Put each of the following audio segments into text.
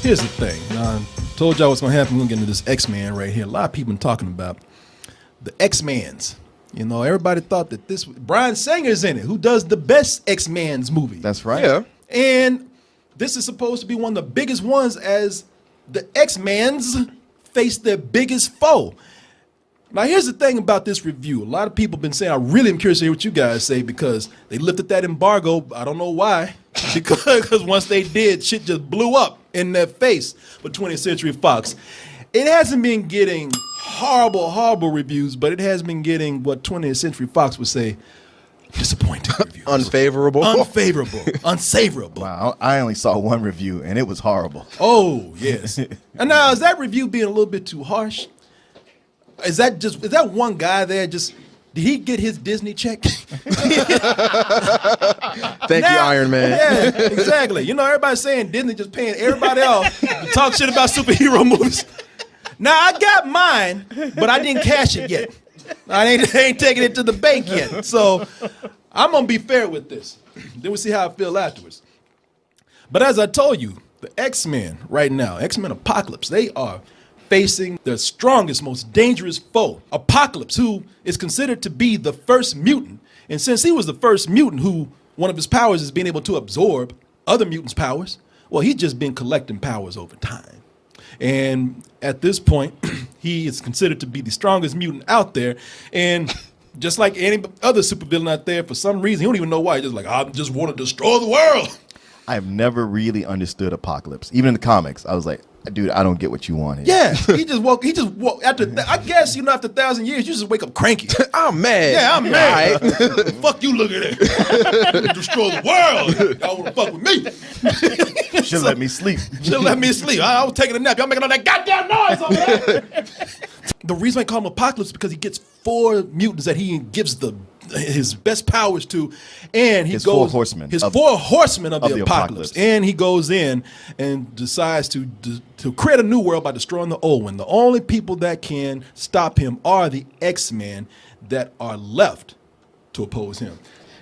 Here's the thing. I told y'all what's going to happen. We're going to get into this X-Man right here. A lot of people been talking about the X-Mans. You know, everybody thought that this... Bryan Singer's in it, who does the best X-Mans movie. That's right. Yeah. And this is supposed to be one of the biggest ones as the X-Mans face their biggest foe. Now, here's the thing about this review. A lot of people have been saying, I really am curious to hear what you guys say because they lifted that embargo. I don't know why. Because once they did, shit just blew up in their face for 20th Century Fox. It hasn't been getting horrible reviews, but it has been getting what 20th Century Fox would say, disappointing reviews. Unfavorable. Unfavorable. Unsavorable. Wow, I only saw one review, and it was horrible. Oh, yes. And now, is that review being a little bit too harsh? Is that one guy there just... Did he get his Disney check? Thank you, Iron Man. Yeah, exactly. You know, everybody's saying Disney just paying everybody else to talk shit about superhero movies. Now, I got mine, but I didn't cash it yet. I ain't taking it to the bank yet. So I'm going to be fair with this. Then we'll see how I feel afterwards. But as I told you, the X-Men right now, X-Men Apocalypse, they are facing their strongest, most dangerous foe, Apocalypse, who is considered to be the first mutant. And since he was the first mutant who one of his powers is being able to absorb other mutants' powers, well, he's just been collecting powers over time. And at this point, he is considered to be the strongest mutant out there. And just like any other supervillain out there, for some reason, he don't even know why. He's just like, I just want to destroy the world. I have never really understood Apocalypse. Even in the comics, I was like, dude, I don't get what you want here. Yeah, he just woke after. I guess after 1,000 years, you just wake up cranky. I'm mad. Yeah, I'm mad. Right. Fuck you, look at it. Destroy the world. Y'all want to fuck with me? Should let me sleep. Should let me sleep. I was taking a nap. Y'all making all that goddamn noise over there. The reason I call him Apocalypse is because he gets 4 mutants that he gives his best powers to, and his 4 horsemen. His 4 horsemen of the apocalypse. And he goes in and decides to create a new world by destroying the old one. The only people that can stop him are the X-Men that are left to oppose him.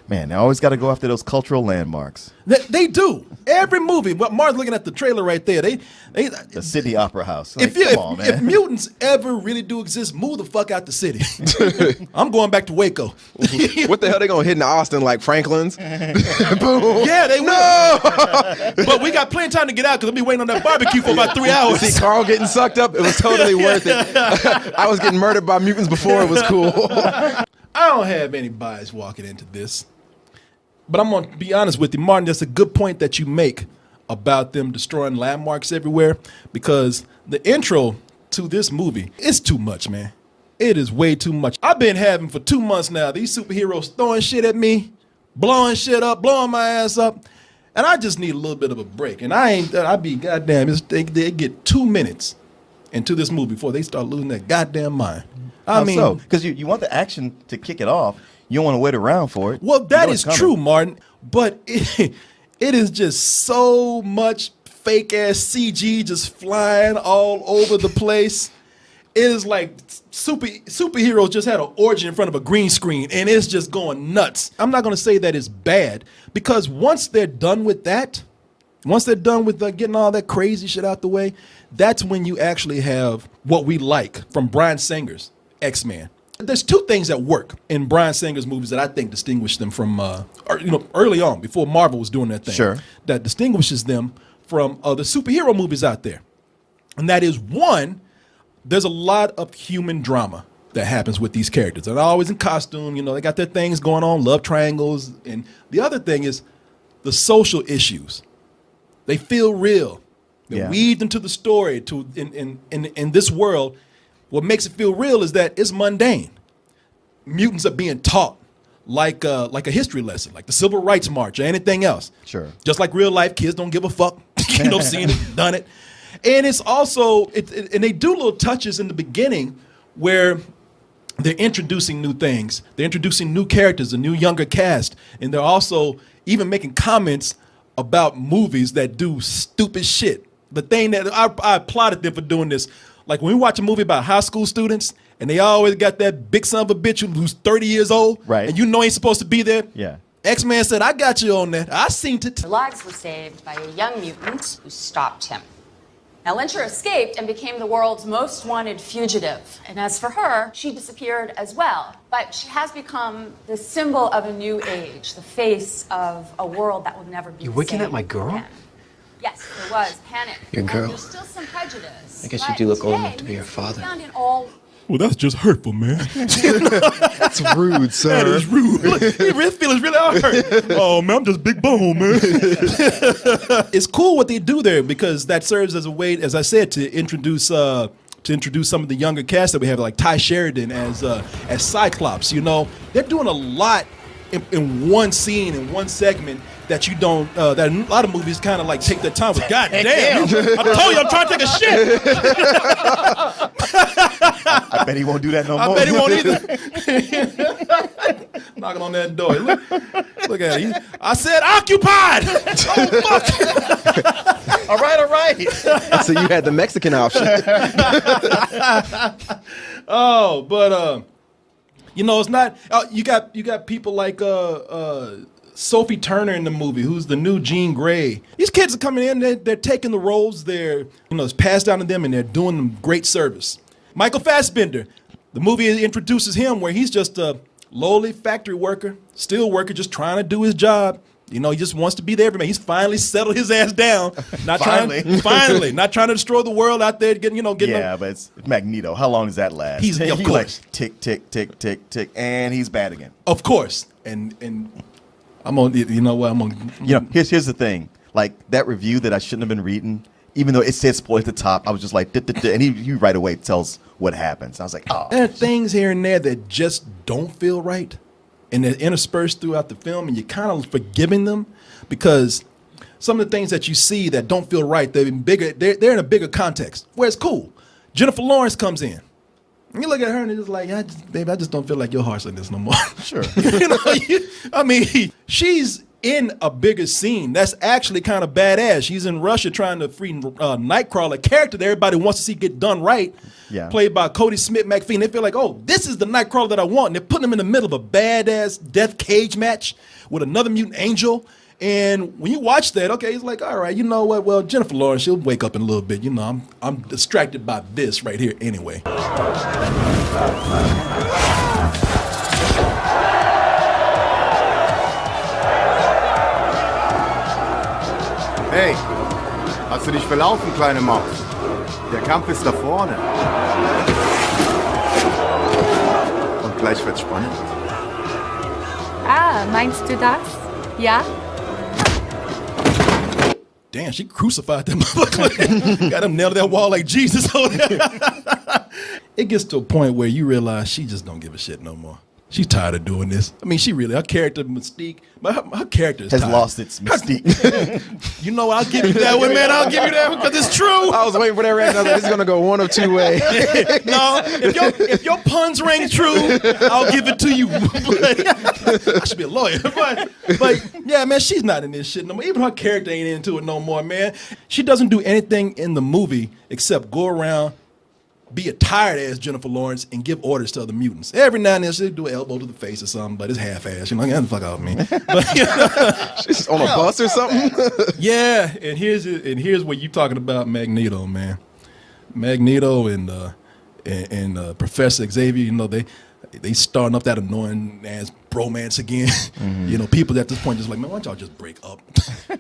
Man, they always got to go after those cultural landmarks. They do. Every movie. But Mark's looking at the trailer right there. The Sydney Opera House. Like, if mutants ever really do exist, move the fuck out the city. I'm going back to Waco. What the hell they gonna hit in Austin like Franklin's? Boom. Yeah, they will. But we got plenty of time to get out because I'll be waiting on that barbecue for about 3 hours. See Carl getting sucked up? It was totally worth it. I was getting murdered by mutants before it was cool. I don't have any bias walking into this. But I'm going to be honest with you, Martin, that's a good point that you make about them destroying landmarks everywhere, because the intro to this movie is too much, man. It is way too much. I've been having for 2 months now these superheroes throwing shit at me, blowing shit up, blowing my ass up, and I just need a little bit of a break. And I'd be goddamn, they get 2 minutes into this movie before they start losing their goddamn mind. I mean, because you want the action to kick it off. You don't want to wait around for it. Well, that is true, Martin, but it is just so much fake-ass CG just flying all over the place. It is like superheroes just had an orgy in front of a green screen, and it's just going nuts. I'm not going to say that it's bad, because once they're done with that, once they're done with getting all that crazy shit out the way, that's when you actually have what we like from Bryan Singer's X-Men. There's 2 things that work in Bryan Singer's movies that I think distinguish them from, early on, before Marvel was doing their thing. Sure. That distinguishes them from other superhero movies out there. And that is, 1, there's a lot of human drama that happens with these characters. They're always in costume, they got their things going on, love triangles. And the other thing is the social issues. They feel real. They're weaved into the story in this world. What makes it feel real is that it's mundane. Mutants are being taught like a history lesson, like the Civil Rights March or anything else. Sure. Just like real life, kids don't give a fuck. Seen it, done it. And it's also, and they do little touches in the beginning where they're introducing new things. They're introducing new characters, a new younger cast. And they're also even making comments about movies that do stupid shit. The thing that I applauded them for doing this. Like when we watch a movie about high school students and they always got that big son of a bitch who's 30 years old, right? And he's supposed to be there. Yeah. X-Man said, I got you on that. I seen it. Their lives were saved by a young mutant who stopped him. Now, Lyncher escaped and became the world's most wanted fugitive. And as for her, she disappeared as well. But she has become the symbol of a new age, the face of a world that will never be the same. You looking at my girl? Again. Yes, there was panic. Your girl? And there's still some prejudice. I guess you do look old enough to be her father. Found in all Well, that's just hurtful, man. That's rude, sir. That is rude. Look, his feelings really are hurt. Oh, man, I'm just big bone, man. It's cool what they do there because that serves as a way, as I said, to introduce some of the younger cast that we have, like Ty Sheridan as Cyclops. You know, they're doing a lot in one scene, in one segment that you don't. That a lot of movies kind of like take their time with. God damn! I told you I'm trying to take a shit. I bet he won't do that no more. I bet he won't either. Knocking on that door. Look at it. I said occupied. Oh, fuck. All right. So you had the Mexican option. Oh, but you know, it's not. You got people like Sophie Turner in the movie, who's the new Jean Grey. These kids are coming in. They're taking the roles. It's passed down to them, and they're doing them great service. Michael Fassbender, the movie introduces him where he's just a lowly factory worker, steel worker, just trying to do his job. You know, he just wants to be there every man. He's finally settled his ass down. Not trying to destroy the world out there. Getting Yeah, but it's Magneto. How long does that last? He's of He course like, tick, tick, tick, tick, tick, and he's bad again. of course, and I'm on. You know what? I'm on. You know, here's the thing. Like that review that I shouldn't have been reading, even though it said spoil at the top, I was just like, and he right away tells what happens. I was like, oh. There are things here and there that just don't feel right, and they're interspersed throughout the film, and you're kind of forgiving them because some of the things that you see that don't feel right, they're bigger. They're in a bigger context. Where it's cool. Jennifer Lawrence comes in. And you look at her and it's just like, baby, I just don't feel like your heart's like this no more. Sure. She's in a bigger scene. That's actually kind of badass. She's in Russia trying to free Nightcrawler, a character that everybody wants to see get done right. Yeah. Played by Cody Smith McPhee. They feel like, oh, this is the Nightcrawler that I want. And they're putting him in the middle of a badass death cage match with another mutant angel. And when you watch that, okay, it's like, all right, you know what? Well, Jennifer Lawrence, she'll wake up in a little bit. You know, I'm distracted by this right here anyway. Hey, hast du dich verlaufen, kleine Maus? Der Kampf ist da vorne. Und gleich wird's spannend. Ah, meinst du das? Ja? Damn, she crucified that motherfucker. Got him nailed to that wall like Jesus. It gets to a point where you realize she just don't give a shit no more. She's tired of doing this. I mean, her character mystique, but her character has tired. lost its mystique. You know, I'll give you that one, man. I'll give you that one because it's true. I was waiting for that reaction. I was like, this is gonna go one of two ways. No, if your puns ring true, I'll give it to you. I should be a lawyer, but yeah, man, she's not in this shit no more. Even her character ain't into it no more, man. She doesn't do anything in the movie except go around, be a tired ass Jennifer Lawrence and give orders to other mutants. Every now and then she'll do an elbow to the face or something, but it's half-ass. You know, get the fuck out of me. But, She's on a bus or something. yeah, and here's what you talking about Magneto, man. Magneto and Professor Xavier, you know, they starting up that annoying ass bromance again. Mm-hmm. You know, people at this point just like, man, why don't y'all just break up?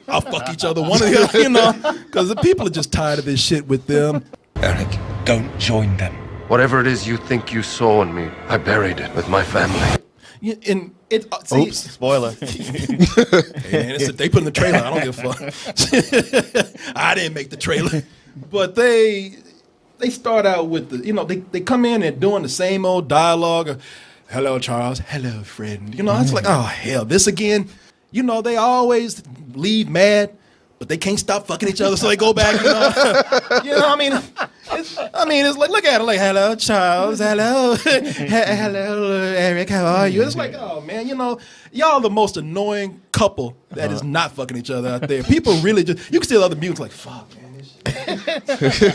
I'll fuck each other, one of the other, you know, because the people are just tired of this shit with them. Eric, don't join them. Whatever it is you think you saw in me, I buried it with my family. Yeah, and it, see, Oops, spoiler. hey, man, they put in the trailer. I don't give a fuck. I didn't make the trailer. But they start out with they come in and doing the same old dialogue of, hello, Charles. Hello, friend. You know, it's like, oh, hell, this again. You know, they always leave mad, but they can't stop fucking each other, so they go back. It's like, look at it, like, hello, Charles, hello, hello, Eric, how are you? It's like, oh man, you know, y'all the most annoying couple that is not fucking each other out there. People really just, you can see the other mutants like, fuck, man, this shit.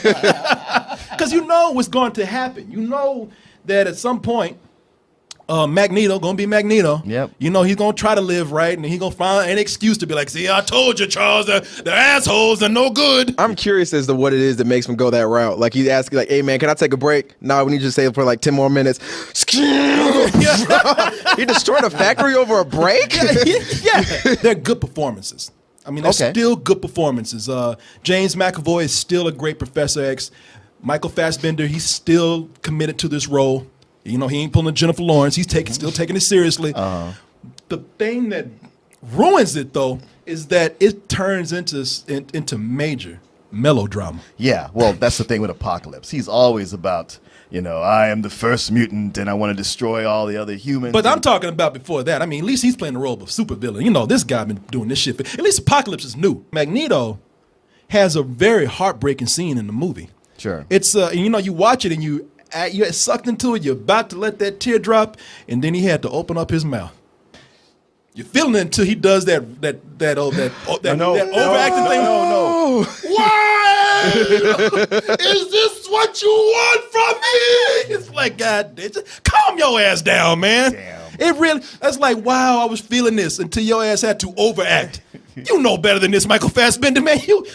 Because you know what's going to happen. You know that at some point, Magneto, gonna be Magneto. Yep. You know, he's gonna try to live right, and he's gonna find an excuse to be like, see, I told you, Charles, they're assholes, they're no good. I'm curious as to what it is that makes him go that route. Like, he's asking, like, hey, man, can I take a break? Nah, we need you to stay for like 10 more minutes. He destroyed a factory over a break? Yeah, they're good performances. I mean, they're still good performances. James McAvoy is still a great Professor X. Michael Fassbender, he's still committed to this role. You know, he ain't pulling Jennifer Lawrence. He's still taking it seriously. The thing that ruins it, though, is that it turns into major melodrama. Yeah, well, that's the thing with Apocalypse. He's always about, you know, I am the first mutant and I want to destroy all the other humans. But I'm talking about before that. I mean, at least he's playing the role of a supervillain. You know, this guy been doing this shit. At least Apocalypse is new. Magneto has a very heartbreaking scene in the movie. Sure. It's you know, you watch it and you're sucked into it. You're about to let that tear drop, and then he had to open up his mouth. You're feeling it until he does that overacting thing. No. Why is this what you want from me? It's like, God, just calm your ass down, man. Damn. It really, that's like, wow, I was feeling this until your ass had to overact. You know better than this, Michael Fassbender, man. You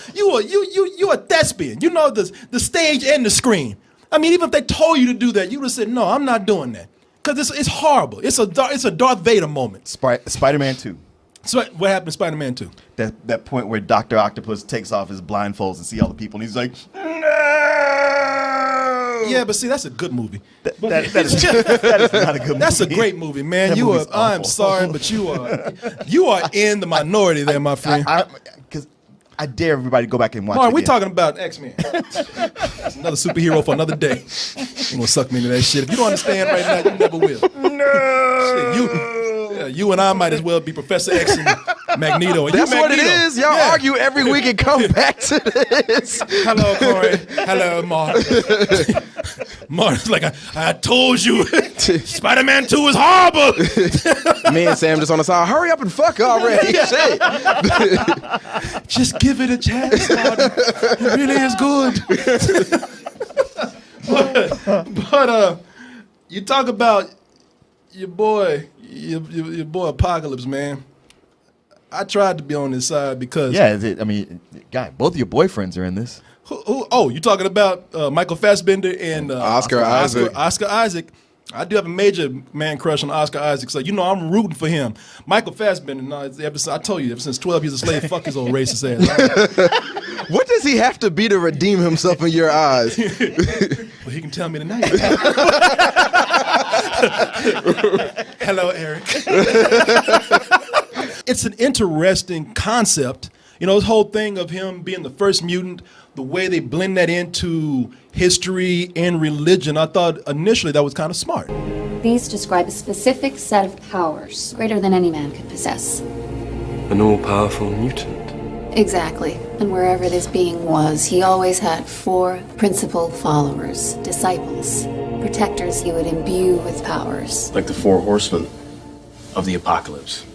a thespian. You know the stage and the screen. I mean, even if they told you to do that, you would have said, no, I'm not doing that. Because it's horrible. It's a Darth Vader moment. Spider-Man 2. So what happened in Spider-Man 2? That point where Dr. Octopus takes off his blindfolds and see all the people, and he's like, no! Yeah, but see, that's a good movie. That is not a good movie. That's a great movie, man. That movie's awful. I'm sorry, but you are in the minority there, my friend. Because I dare everybody to go back and watch it Mark, we're again. talking about X-Men. That's another superhero for another day. You're gonna suck me into that shit. If you don't understand right now, you never will. No. Shit, you and I might as well be Professor X and Magneto. And That's you what it Magneto. is. Y'all argue every week and come back to this. Hello, Corey. Hello, Mark. Mark's like, I told you, Spider-Man 2 is horrible. Me and Sam just on the side. Hurry up and fuck already. Shit. Just give it a chance, Martin. It really is good. but you talk about your boy Apocalypse, man. I tried to be on his side because guy, both of your boyfriends are in this. Oh, you talking about Michael Fassbender and Oscar Isaac. Oscar Isaac. I do have a major man crush on Oscar Isaac, so you know I'm rooting for him. Michael Fassbender, I told you, ever since 12 Years a Slave, fuck his old racist ass. What does he have to be to redeem himself in your eyes? Well, he can tell me tonight. Hello, Eric. It's an interesting concept. You know, this whole thing of him being the first mutant, the way they blend that into history and religion, I thought initially that was kind of smart. These describe a specific set of powers, greater than any man could possess. An all-powerful mutant. Exactly. And wherever this being was, he always had 4 principal followers, disciples, protectors he would imbue with powers. Like the 4 horsemen of the apocalypse.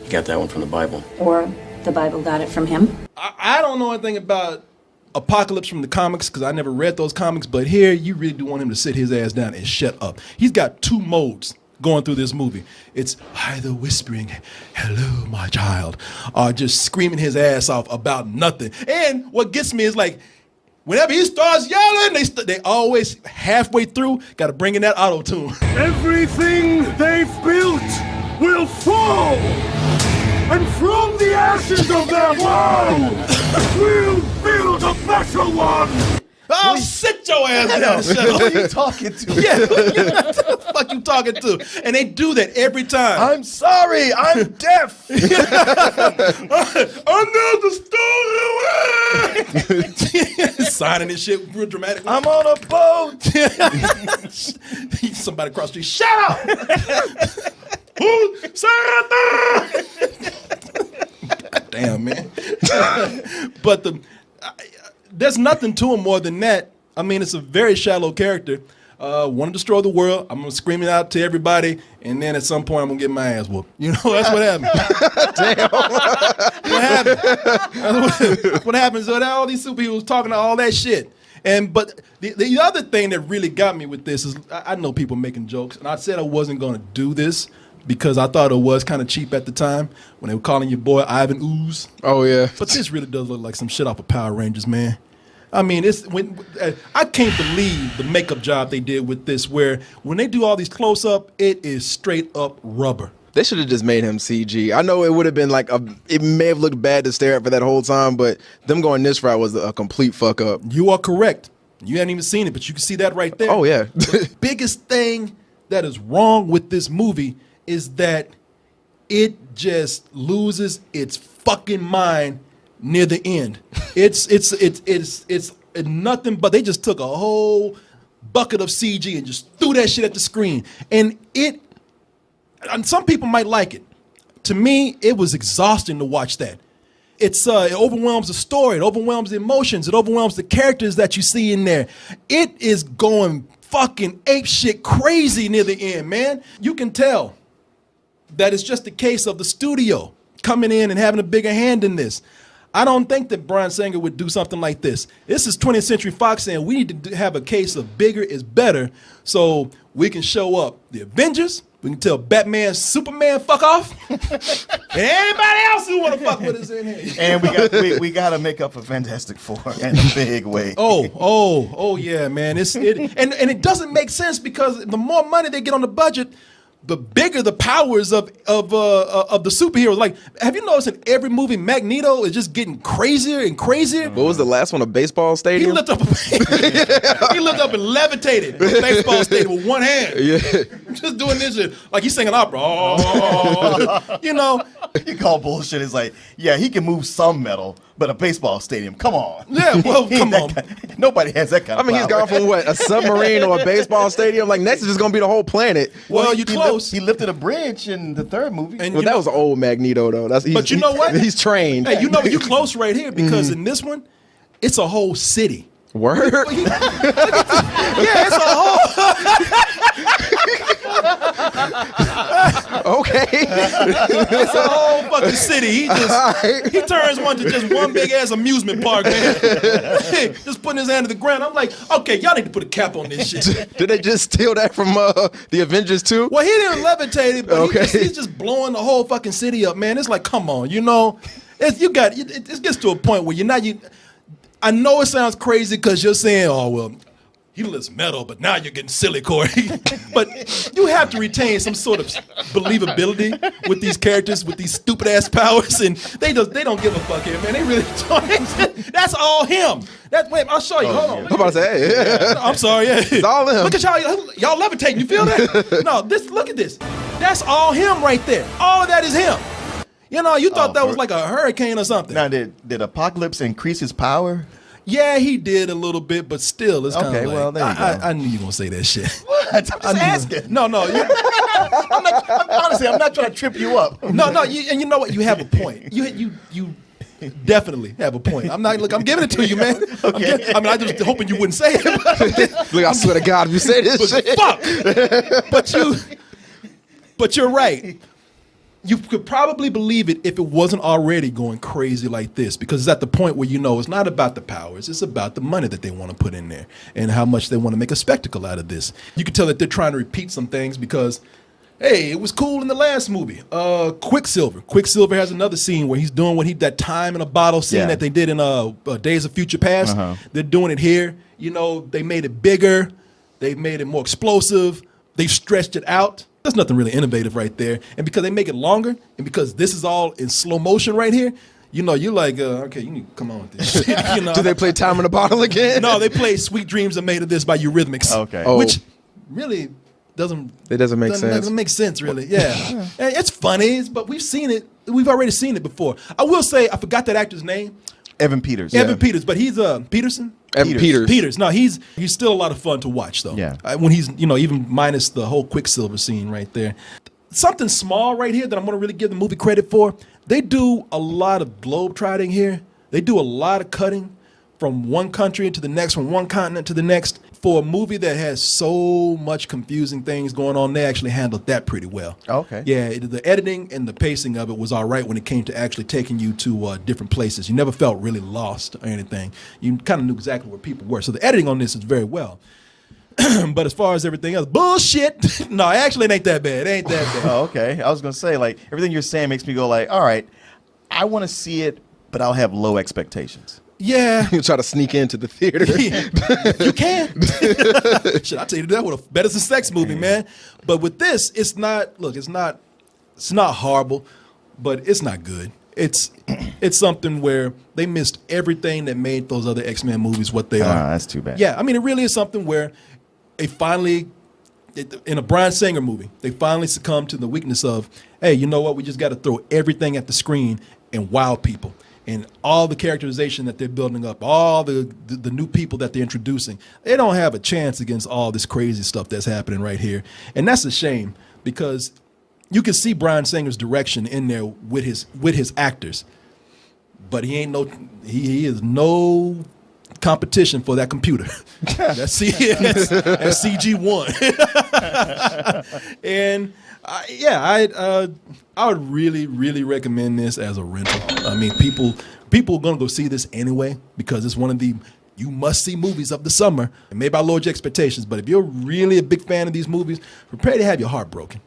You got that one from the Bible. Or the Bible got it from him. I don't know anything about Apocalypse from the comics because I never read those comics, but here you really do want him to sit his ass down and shut up. He's got 2 modes going through this movie. It's either whispering, hello, my child, or just screaming his ass off about nothing. And what gets me is like, whenever he starts yelling, they always halfway through got to bring in that auto-tune. Everything they've built will fall! And from the ashes of their woe, we'll build a better one! Oh, sit your ass down. Who are you talking to? Yeah, who the fuck you talking to? And they do that every time. I'm sorry, I'm deaf. Another story. Signing this shit real dramatically. I'm on a boat. Somebody across the street, shut up! God damn, man. But there's nothing to him more than that. I mean, it's a very shallow character. Want to destroy the world. I'm going to scream it out to everybody, and then at some point I'm going to get my ass whooped. You know, that's what happened. Damn. What happened? What happens is all these superheroes talking all that shit. But the other thing that really got me with this is I know people making jokes, and I said I wasn't going to do this because I thought it was kind of cheap at the time when they were calling your boy Ivan Ooze. Oh yeah. But this really does look like some shit off of Power Rangers, man. I mean, I can't believe the makeup job they did with this, where when they do all these close up, it is straight up rubber. They should have just made him CG. I know it would have been like it may have looked bad to stare at for that whole time, but them going this route was a complete fuck up. You are correct. You haven't even seen it, but you can see that right there. Oh yeah. The biggest thing that is wrong with this movie is that it just loses its fucking mind near the end. It's nothing but they just took a whole bucket of CG and just threw that shit at the screen. And some people might like it. To me, it was exhausting to watch that. It overwhelms the story, it overwhelms the emotions, it overwhelms the characters that you see in there. It is going fucking apeshit crazy near the end, man. You can tell that it's just a case of the studio coming in and having a bigger hand in this. I don't think that Bryan Singer would do something like this. This is 20th Century Fox saying we need to have a case of bigger is better so we can show up the Avengers, we can tell Batman, Superman, fuck off, and anybody else who want to fuck with us in here. And we got to make up for Fantastic Four in a big way. Oh yeah, man. And it doesn't make sense because the more money they get on the budget, the bigger the powers of the superheroes. Like, have you noticed in every movie, Magneto is just getting crazier and crazier? What was the last one? A baseball stadium? He looked up and levitated a baseball stadium with one hand. Yeah. Just doing this shit. Like he's singing opera. Oh, you know. You call bullshit. It's like, yeah, he can move some metal, but a baseball stadium, come on. Yeah, well, come on. Nobody has that kind of he's power. gone from what, a submarine or a baseball stadium? Like, next is just going to be the whole planet. Well, you close. He lifted a bridge in the third movie. And well, that was an old Magneto, though. But you know what? He's trained. Hey, you know you close right here because in this one, it's a whole city. Word? Yeah, it's a whole. Okay. It's a whole fucking city. He turns one to just one big ass amusement park, man. Just putting his hand to the ground. I'm like, okay, y'all need to put a cap on this shit. Did they just steal that from the Avengers too? Well, he didn't levitate it, but okay. he's just blowing the whole fucking city up, man. It's like, come on, you know, it gets to a point where I know it sounds crazy because you're saying, oh well, he lifts metal, but now you're getting silly, Corey. But you have to retain some sort of believability with these characters, with these stupid ass powers, and they don't give a fuck here, man. They really don't. That's all him. Wait, I'll show you. Hold on. I'm about to say, hey. I'm sorry, yeah. It's all him. Look at y'all levitating. You feel that? No, look at this. That's all him right there. All of that is him. You know, you thought that was like a hurricane or something. Now, did Apocalypse increase his power? Yeah, he did a little bit, but still, it's kind of okay. like, Well, there you go. I knew you were gonna say that shit. What? I'm just asking. No. Honestly, I'm not trying to trip you up. No. And you know what? You have a point. You definitely have a point. I'm giving it to you, man. Okay. I'm just hoping you wouldn't say it. Look, I swear to God, if you say this shit. Fuck. But you're right. You could probably believe it if it wasn't already going crazy like this, because it's at the point where you know it's not about the powers, it's about the money that they want to put in there and how much they want to make a spectacle out of this. You can tell that they're trying to repeat some things because, hey, it was cool in the last movie. Quicksilver has another scene where he's doing that time in a bottle scene that they did in Days of Future Past. They're doing it here. You know, they made it bigger, they made it more explosive, they've stretched it out. There's nothing really innovative right there. And because they make it longer, and because this is all in slow motion right here, you know, you're like, okay, you need to come on with this shit. You know? Do they play Time in a Bottle again? No, they play Sweet Dreams Are Made of This by Eurythmics. Okay. Which really doesn't make sense. Doesn't make sense, really. Yeah. And it's funny, but we've seen it. We've already seen it before. I will say, I forgot that actor's name. Evan Peters. Evan Peters, but he's Peterson? Evan Peters. Peters. No, he's still a lot of fun to watch, though. Yeah. When he's, even minus the whole Quicksilver scene right there. Something small right here that I'm going to really give the movie credit for. They do a lot of globe-trotting here. They do a lot of cutting from one country to the next, from one continent to the next. for a movie that has so much confusing things going on, they actually handled that pretty well. Okay. Yeah, the editing and the pacing of it was all right when it came to actually taking you to different places. You never felt really lost or anything. You kind of knew exactly where people were. So the editing on this is very well. But as far as everything else, bullshit. No, actually it ain't that bad. It ain't that bad. Oh, okay. I was gonna say, like, everything you're saying makes me go like, all right, I want to see it, but I'll have low expectations. Yeah. You try to sneak into the theater. You can. Shit, I tell you that with a Better Than Sex movie, man. But with this, it's not horrible, but it's not good. It's something where they missed everything that made those other X-Men movies what they are. That's too bad. Yeah, I mean, it really is something where they finally, in a Bryan Singer movie, they finally succumb to the weakness of, hey, you know what? We just got to throw everything at the screen and wow people. And all the characterization that they're building up, all the new people that they're introducing, they don't have a chance against all this crazy stuff that's happening right here. And that's a shame because you can see Bryan Singer's direction in there with his actors, but he is no competition for that computer. That's CG1. And I would really, really recommend this as a rental. I mean, people are gonna go see this anyway because it's one of the you must see movies of the summer. And maybe I lowered your expectations, but if you're really a big fan of these movies, prepare to have your heart broken.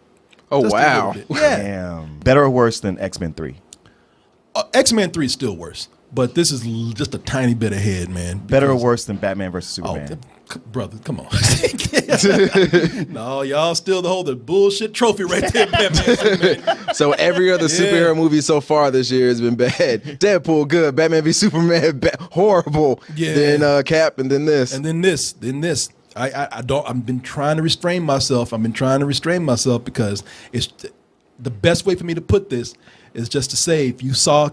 Oh, Just wow. Yeah. Damn. Better or worse than X-Men 3? X-Men 3 is still worse, but this is just a tiny bit ahead, man. Better or worse than Batman vs. Superman? Brother, come on. No, y'all still hold the bullshit trophy right there, Batman, Superman. So every other superhero movie so far this year has been bad. Deadpool, good. Batman v Superman, horrible. Yeah. Then Cap, and then this. And then this. I've been trying to restrain myself. Because it's the best way for me to put this is just to say, if you saw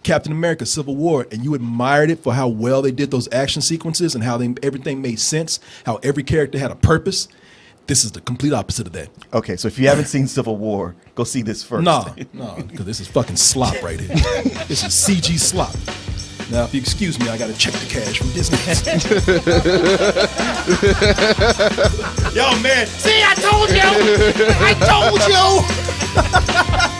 Captain America Civil War and you admired it for how well they did those action sequences and how everything made sense, how every character had a purpose, this is the complete opposite of that. Okay, so if you haven't seen Civil War, go see this first. No, because this is fucking slop right here. This is CG slop. Now, if you excuse me, I got to check the cash from Disney. Yo, man. See, I told you.